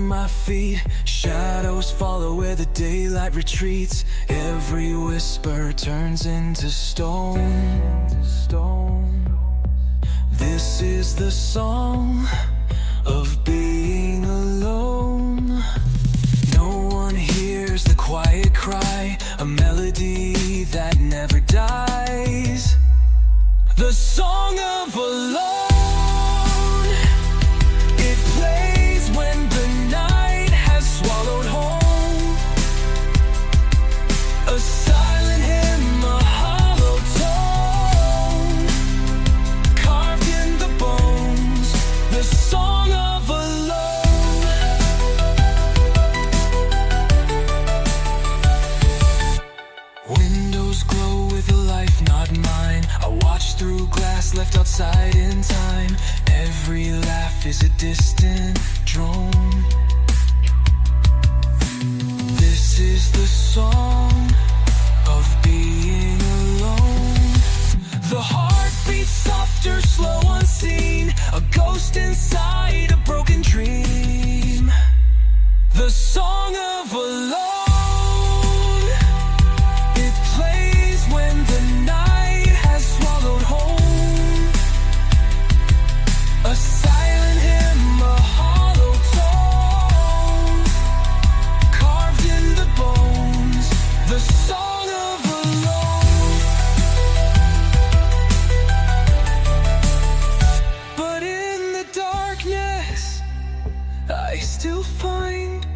my feet. Shadows follow where the daylight retreats. Every whisper turns into stone. This is the song of being alone. No one hears the quiet cry, a melody that never dies. The song of alone. It plays when the night has swallowed home. A silent hymn, a hollow tone, carved in the bones. The song of alone. Windows glow with a life not mine. I watch through glass left outside in time. Every laugh is a distant drone. This is the song of being alone. The heart beats softer, slow, unseen. A ghost inside a broken dream. The song of alone. It plays when the night has swallowed home. A silent hymn, a hollow tone, carved in the bones. The song of alone. But in the darkness, I still find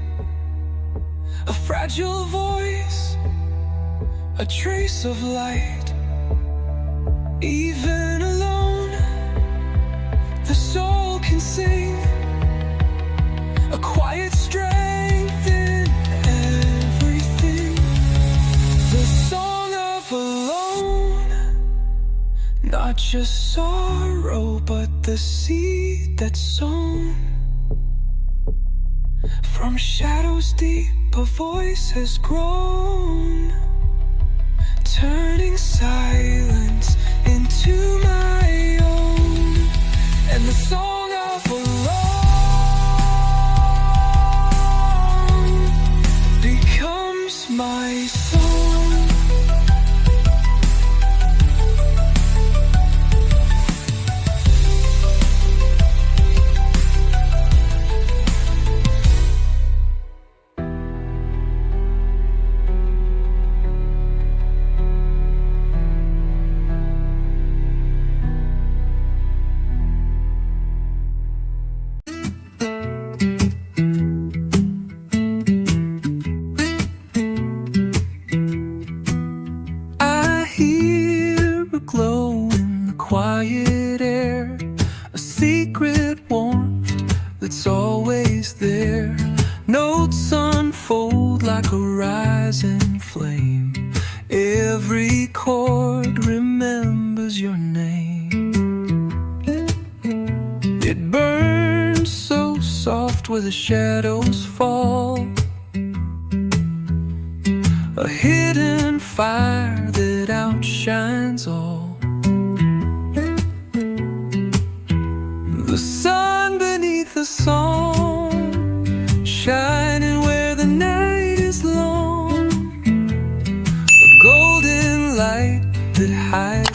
a fragile voice, a trace of light. Even alone, the soul can sing a quiet strength in everything. The song of alone, not just sorrow, but the seed that's sown. From shadows deep, a voice has grown, turning silence into my own. And the song of alone becomes my song. Glow in the quiet air, a secret warmth that's always there. Notes unfold like a rising flame. Every chord remembers your name. It burns so soft where the shadows fall, a hidden fire that outshines all. The sun beneath the song, shining where the night is long. A golden light that hides